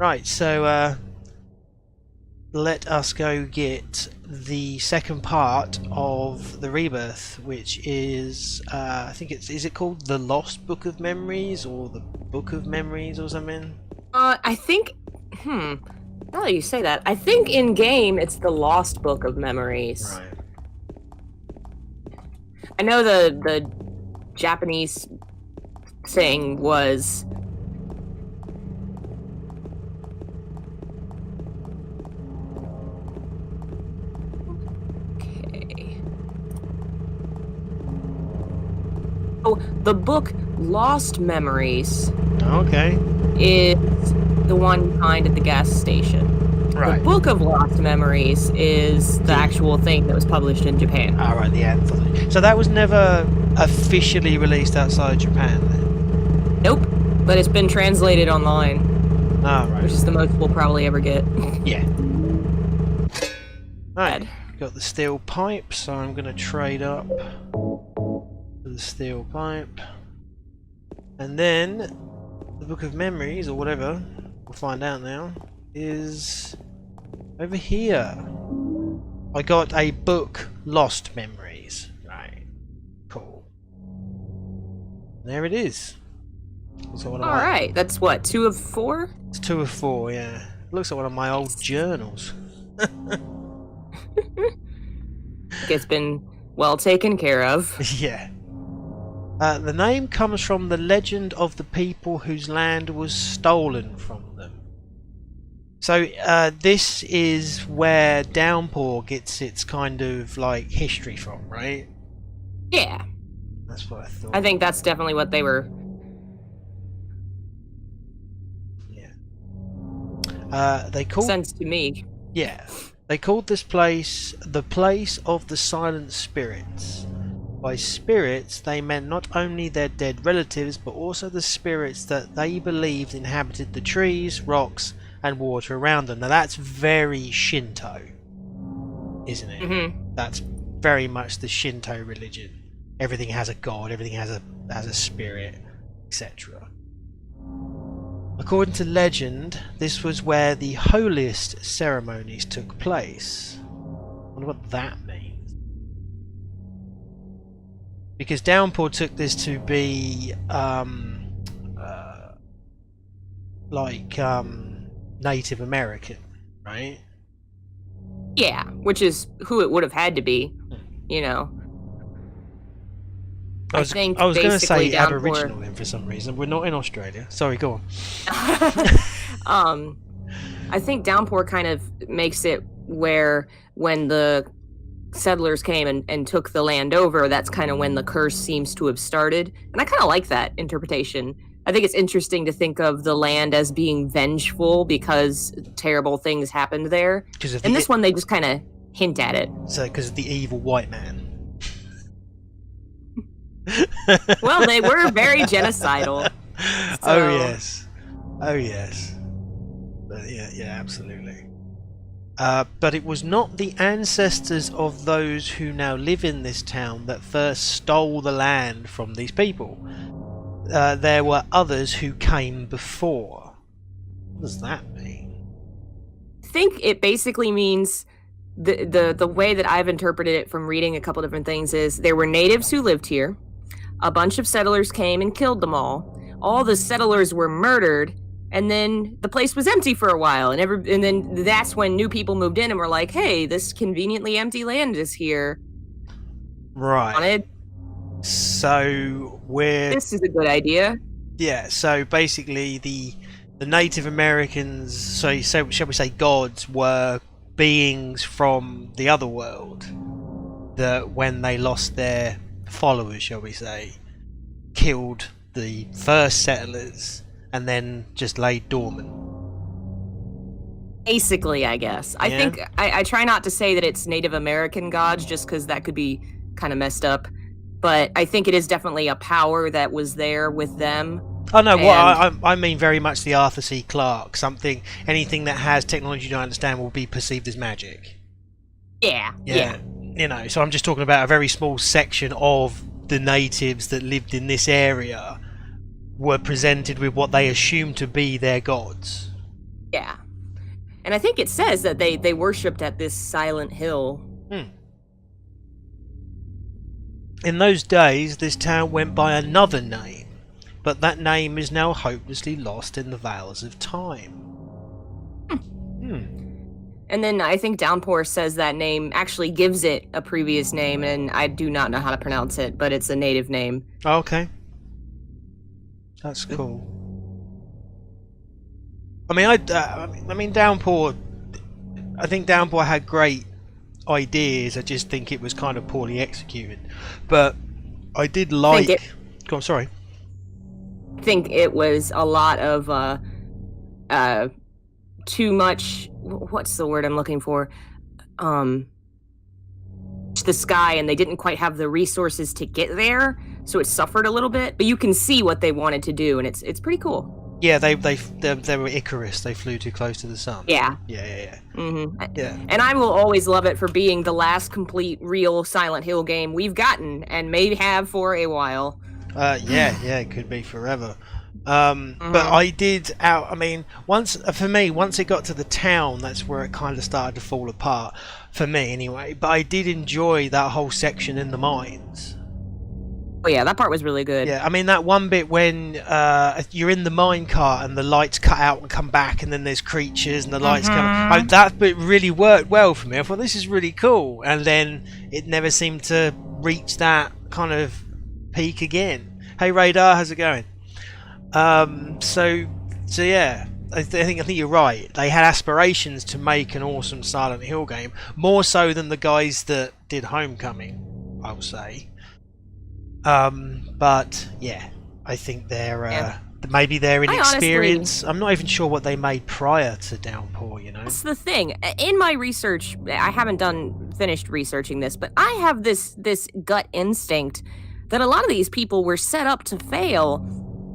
Right, so let us go get the second part of the Rebirth, which is I think is it called the Lost Book of Memories or the Book of Memories or something? I think. Now that you say that, I think in game it's the Lost Book of Memories. Right. I know the Japanese thing was. Okay. Oh, the book Lost Memories. Okay. Is the one you find at the gas station. Right. The Book of Lost Memories is the actual thing that was published in Japan. Alright, the anthology. So that was never officially released outside Japan then? Nope, but it's been translated online. Ah, right. Which is the most we'll probably ever get. Yeah. Right, got the steel pipe, so I'm going to trade up for the steel pipe. And then the Book of Memories, or whatever, we'll find out now, is over here. I got a book, Lost Memories. Right, cool. There it is. Alright, that's what, 2 of 4? It's 2 of 4, yeah. Looks like one of my old journals. It's been well taken care of. Yeah. The name comes from the legend of the people whose land was stolen from them. So this is where Downpour gets its kind of like history from, right? Yeah. That's what I thought. I think that's definitely what they were. Yeah. They called sense to me. Yeah. They called this place the Place of the Silent Spirits. By spirits, they meant not only their dead relatives, but also the spirits that they believed inhabited the trees, rocks, and water around them. Now that's very Shinto, isn't it? Mm-hmm. That's very much the Shinto religion. Everything has a god, everything has a spirit, etc. According to legend, this was where the holiest ceremonies took place. I wonder what that means. Because Downpour took this to be Native American, right? Yeah, which is who it would have had to be, you know. I was going to say Aboriginal then for some reason. We're not in Australia. Sorry, go on. I think Downpour kind of makes it where when the settlers came and took the land over, that's kind of when the curse seems to have started. And I kind of like that interpretation. I think it's interesting to think of the land as being vengeful because terrible things happened there. And this one, they just kind of hint at it. So, because of the evil white man. Well, they were very genocidal. So. Oh yes, oh yes. But yeah, absolutely. But it was not the ancestors of those who now live in this town that first stole the land from these people. There were others who came before. What does that mean? I think it basically means the way that I've interpreted it from reading a couple different things is there were natives who lived here. A bunch of settlers came and killed them all. All the settlers were murdered, and then the place was empty for a while. And then that's when new people moved in and were like, "Hey, this conveniently empty land is here." Right. So this is a good idea. Yeah. So basically, the Native Americans, so shall we say, gods were beings from the other world that, when they lost their followers, shall we say, killed the first settlers and then just laid dormant. Basically, I guess. I think I try not to say that it's Native American gods just because that could be kind of messed up, but I think it is definitely a power that was there with them. Oh no, I mean very much the Arthur C. Clarke. Anything that has technology you don't understand will be perceived as magic. Yeah. You know, so I'm just talking about a very small section of the natives that lived in this area were presented with what they assumed to be their gods. Yeah. And I think it says that they worshipped at this Silent Hill. In those days, this town went by another name, but that name is now hopelessly lost in the veils of time. And then I think Downpour says that name actually gives it a previous name, and I do not know how to pronounce it, but it's a native name. Okay. That's cool. I mean, Downpour. I think Downpour had great ideas. I just think it was kind of poorly executed. But I did like. Go on, sorry. I think it was a lot of too much. What's the word I'm looking for? The sky, and they didn't quite have the resources to get there, so it suffered a little bit. But you can see what they wanted to do, and it's pretty cool. Yeah, they were Icarus. They flew too close to the sun. Yeah. Yeah. Yeah. And I will always love it for being the last complete real Silent Hill game we've gotten, and may have for a while. Yeah, it could be forever. But I did I mean, once it got to the town, that's where it kind of started to fall apart for me, anyway. But I did enjoy that whole section in the mines. Oh yeah, that part was really good. Yeah, I mean that one bit when you're in the minecart and the lights cut out and come back, and then there's creatures and the lights come. That bit really worked well for me. I thought this is really cool, and then it never seemed to reach that kind of peak again. Hey Radar, how's it going? So yeah, I think you're right. They had aspirations to make an awesome Silent Hill game, more so than the guys that did Homecoming, I would say. But yeah, I think they're maybe they're inexperienced. I'm not even sure what they made prior to Downpour. You know, that's the thing. In my research, I haven't finished researching this, but I have this gut instinct that a lot of these people were set up to fail.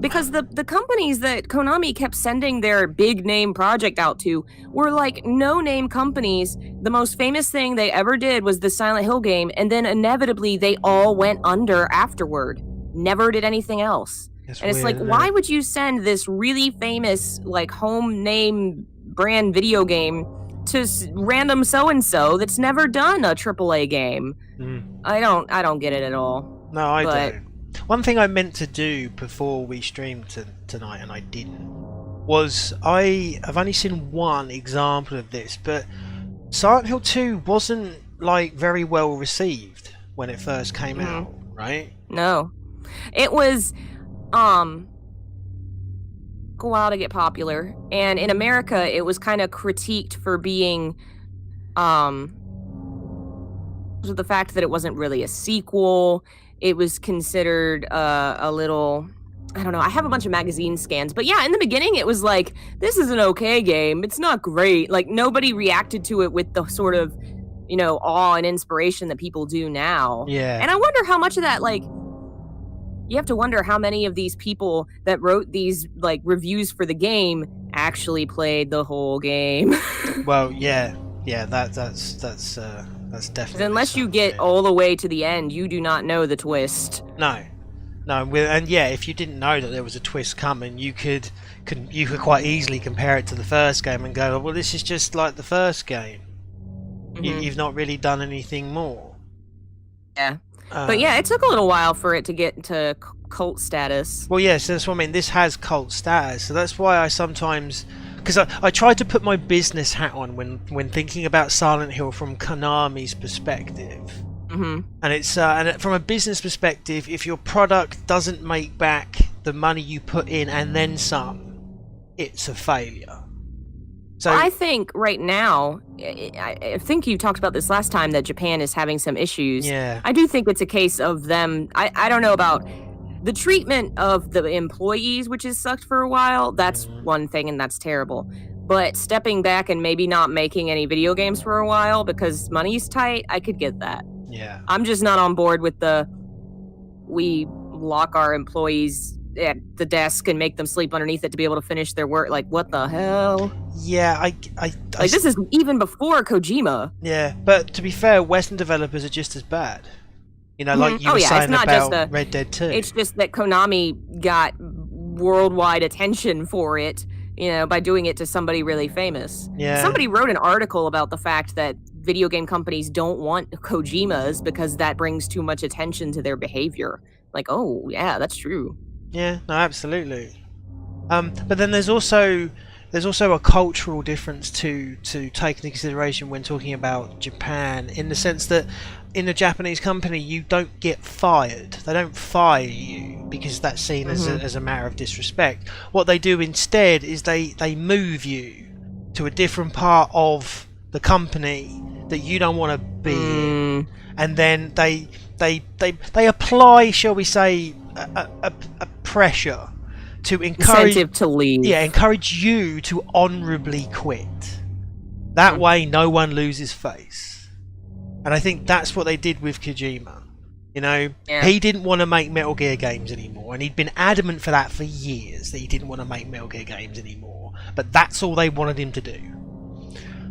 Because the companies that Konami kept sending their big name project out to were like no name companies. The most famous thing they ever did was the Silent Hill game, and then inevitably they all went under afterward. Never did anything else. It's weird, like, why would you send this really famous like home name brand video game to random so and so that's never done a AAA game? I don't get it at all. No, I don't. One thing I meant to do before we streamed tonight, and I didn't, was I've only seen one example of this, but Silent Hill 2 wasn't like very well received when it first came out, right? No. It was a while to get popular, and in America it was kind of critiqued for being the fact that it wasn't really a sequel. It was considered a little, I don't know, I have a bunch of magazine scans, but yeah, in the beginning it was like, this is an okay game, it's not great. Like, nobody reacted to it with the sort of, awe and inspiration that people do now. Yeah. And I wonder how much of that, like, you have to wonder how many of these people that wrote these, like, reviews for the game actually played the whole game. Well, yeah, that's definitely. Unless you get all the way to the end, you do not know the twist. No, and yeah, if you didn't know that there was a twist coming, you could quite easily compare it to the first game and go, well, this is just like the first game. You've not really done anything more. Yeah, but yeah, it took a little while for it to get to cult status. Well, yes, that's what I mean. This has cult status, so that's why I sometimes. Because I try to put my business hat on when thinking about Silent Hill from Konami's perspective. And it's from a business perspective, if your product doesn't make back the money you put in and then some, it's a failure. So I think right now, I think you talked about this last time, that Japan is having some issues. Yeah. I do think it's a case of them. I don't know about the treatment of the employees, which has sucked for a while. That's one thing, and that's terrible. But stepping back and maybe not making any video games for a while because money's tight, I could get that. Yeah. I'm just not on board with we lock our employees at the desk and make them sleep underneath it to be able to finish their work. Like, what the hell? Yeah, this is even before Kojima. Yeah, but to be fair, Western developers are just as bad. Like you were saying about Red Dead 2. It's just that Konami got worldwide attention for it, you know, by doing it to somebody really famous. Yeah. Somebody wrote an article about the fact that video game companies don't want Kojimas because that brings too much attention to their behavior. Like, oh, yeah, that's true. Yeah, no, absolutely. But then there's also a cultural difference to take into consideration when talking about Japan, in the sense that in a Japanese company you don't get fired. They don't fire you because that's seen as a matter of disrespect. What they do instead is they move you to a different part of the company that you don't want to be in, and then they apply, shall we say, a pressure to encourage incentive to leave. Yeah, encourage you to honourably quit. That way no one loses face. And I think that's what they did with Kojima. You know, he didn't want to make Metal Gear games anymore, and he'd been adamant for that for years, that he didn't want to make Metal Gear games anymore. But that's all they wanted him to do.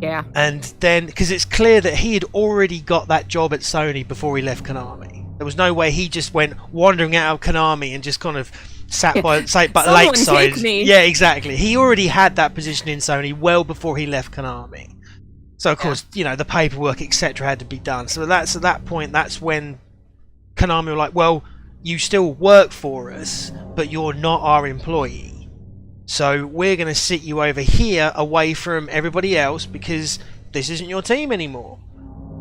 Yeah. And then, because it's clear that he had already got that job at Sony before he left Konami. There was no way he just went wandering out of Konami and just kind of sat by lakeside. Yeah, exactly. He already had that position in Sony well before he left Konami. So of course, you know, the paperwork, etc., had to be done. So that's at that point. That's when Konami were like, "Well, you still work for us, but you're not our employee. So we're going to sit you over here, away from everybody else, because this isn't your team anymore.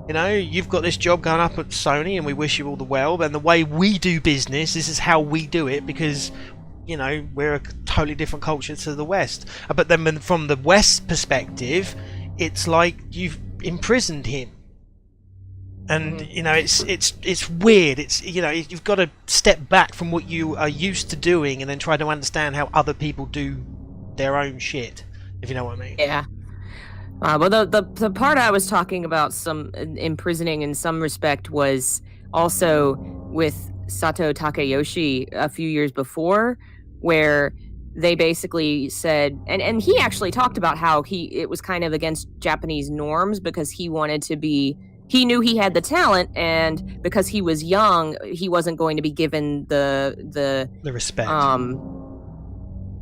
You know, you've got this job going up at Sony, and we wish you all the well. And the way we do business, this is how we do it, because, you know, we're a totally different culture to the West. But then from the West perspective, it's like you've imprisoned him. And, you know, it's weird. It's, you know, you've got to step back from what you are used to doing and then try to understand how other people do their own shit, if you know what I mean. Yeah. Well, the part I was talking about, some imprisoning in some respect, was also with Sato Takayoshi a few years before, where they basically said, and he actually talked about how it was kind of against Japanese norms, because he wanted to be, he knew he had the talent, and because he was young, he wasn't going to be given the respect.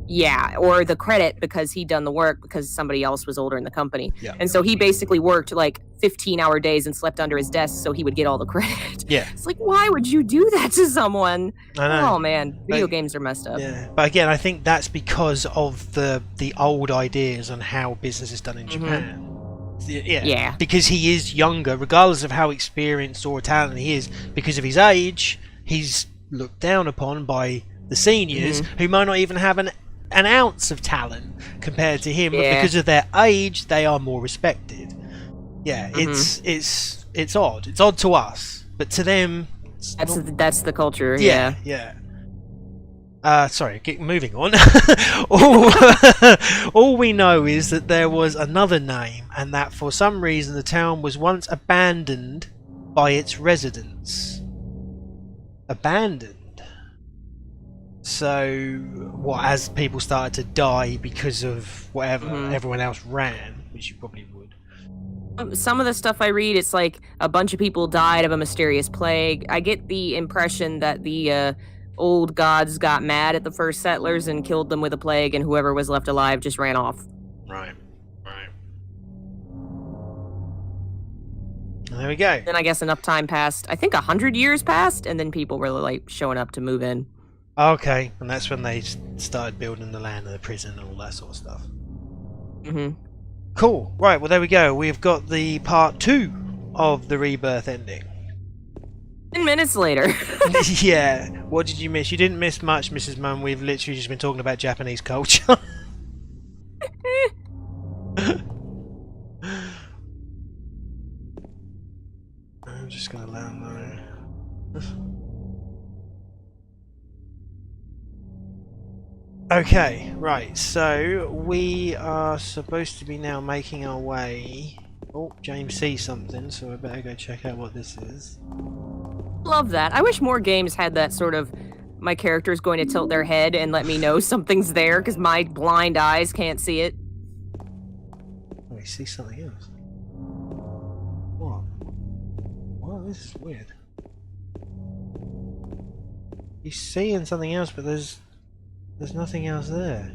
Yeah, or the credit because he'd done the work, because somebody else was older in the company. Yeah. And so he basically worked like 15-hour days and slept under his desk so he would get all the credit. Yeah. It's like, why would you do that to someone? I know. Oh man, video games are messed up. Yeah. But again, I think that's because of the old ideas on how business is done in Japan. Yeah. Because he is younger, regardless of how experienced or talented he is, because of his age, he's looked down upon by the seniors who might not even have an ounce of talent compared to him, but because of their age, they are more respected. Yeah, it's odd. It's odd to us, but to them, that's the culture. Yeah. Sorry, moving on. All we know is that there was another name, and that for some reason the town was once abandoned by its residents. Abandoned. So, as people started to die because of whatever everyone else ran, which you probably would. Some of the stuff I read, it's like a bunch of people died of a mysterious plague. I get the impression that the old gods got mad at the first settlers and killed them with a plague, and whoever was left alive just ran off. Right. And there we go. Then I guess enough time passed. I think 100 years passed, and then people were like showing up to move in. Okay, and that's when they started building the land and the prison and all that sort of stuff. Cool. Right, well there we go. We've got the part 2 of the Rebirth ending. 10 minutes later. Yeah. What did you miss? You didn't miss much, Mrs. Munn. We've literally just been talking about Japanese culture. I'm just going to land there. Okay, right, so we are supposed to be now making our way... Oh, James sees something, so I better go check out what this is. Love that. I wish more games had that sort of, my character's going to tilt their head and let me know something's there, because my blind eyes can't see it. Oh, he sees something else. What? Well, this is weird. He's seeing something else, but there's nothing else there.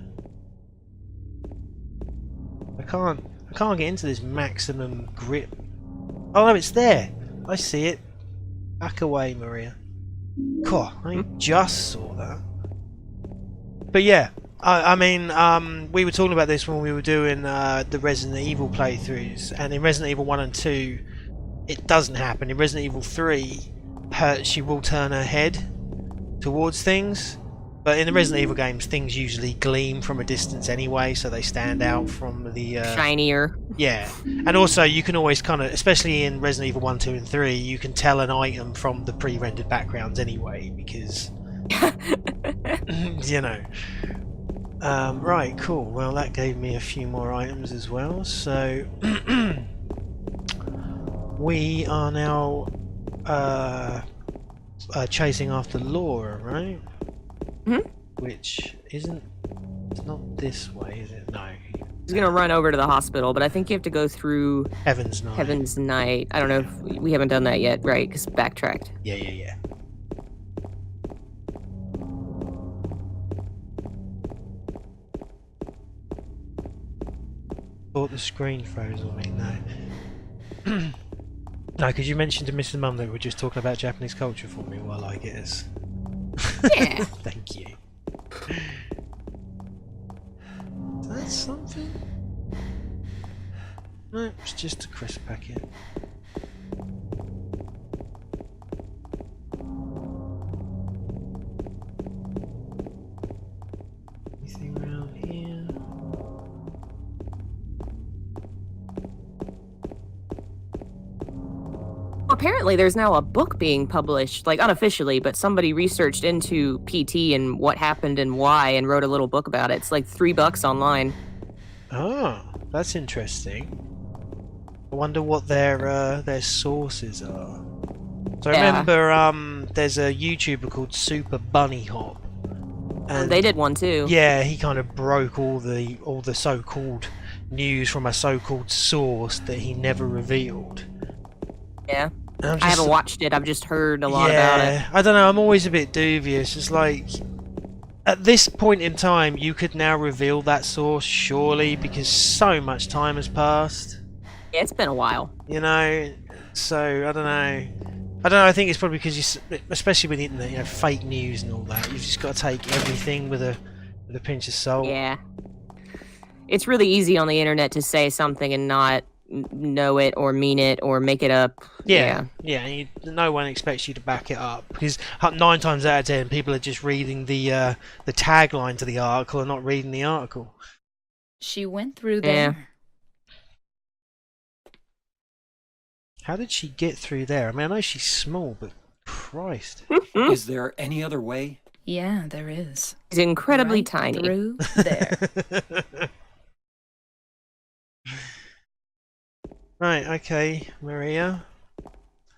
I can't get into this maximum grip. Oh no, it's there. I see it. Back away, Maria. God, I just saw that. But yeah, I mean, we were talking about this when we were doing the Resident Evil playthroughs, and in Resident Evil 1 and 2, it doesn't happen. In Resident Evil 3, she will turn her head towards things, but in the Resident Evil games, things usually gleam from a distance anyway, so they stand out from the... shinier. Yeah, and also you can always kind of, especially in Resident Evil 1, 2 and 3, you can tell an item from the pre-rendered backgrounds anyway, because... you know. Right, cool. Well, that gave me a few more items as well, so... we are now chasing after Laura, right? Mm-hmm. Which isn't... It's not this way, is it? No. He's gonna run over to the hospital, but I think you have to go through Heaven's Night. Heaven's Night. I don't know if we haven't done that yet, right? Because backtracked. Yeah. Thought the screen froze on me. No. No, because you mentioned to Mrs. Mum that we were just talking about Japanese culture for me while I guess. Yeah. Thank you. Is that something? No, it's just a crisp packet. Anything around here? Apparently, there's now a book being published, like unofficially, but somebody researched into PT and what happened and why and wrote a little book about it. It's like $3 online. Oh, that's interesting. I wonder what their sources are. So I remember there's a YouTuber called Super Bunny Hop. And they did one too. Yeah, he kind of broke all the so-called news from a so-called source that he never revealed. Yeah. I haven't watched it, I've just heard a lot about it. I don't know, I'm always a bit dubious. It's like, at this point in time, you could now reveal that source, surely, because so much time has passed. Yeah, it's been a while. You know, so, I don't know, I think it's probably because, especially with the internet, you know, fake news and all that, you've just got to take everything with a pinch of salt. Yeah. It's really easy on the internet to say something and not know it or mean it or make it up. Yeah. No one expects you to back it up because 9 times out of 10 people are just reading the tagline to the article and not reading the article. She went through there. How did she get through there? I mean, I know she's small, but Christ. Is there any other way? Yeah, there is. It's incredibly Right tiny. Through there. Right, okay, Maria.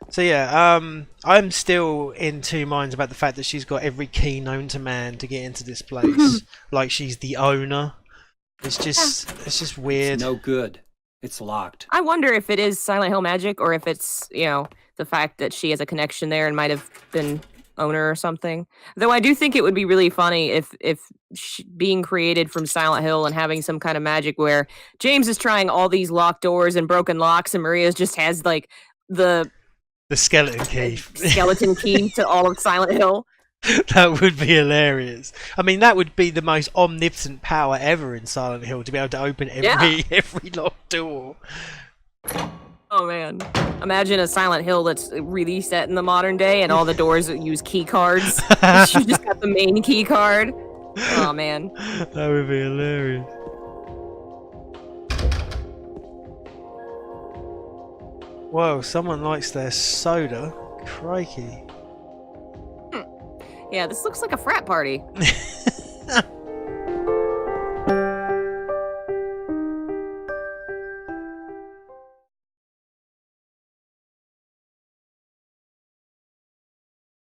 So yeah, I'm still in 2 minds about the fact that she's got every key known to man to get into this place. Like she's the owner. It's just weird. It's no good. It's locked. I wonder if it is Silent Hill magic or if it's, you know, the fact that she has a connection there and might have been owner or something. Though I do think it would be really funny if being created from Silent Hill and having some kind of magic where James is trying all these locked doors and broken locks and Maria's just has like the skeleton key. Skeleton key to all of Silent Hill. That would be hilarious. I mean, that would be the most omnipotent power ever in Silent Hill, to be able to open every locked door. Oh man. Imagine a Silent Hill that's really set in the modern day and all the doors use key cards. You just got the main key card. Oh man. That would be hilarious. Whoa, someone likes their soda. Crikey. Yeah, this looks like a frat party.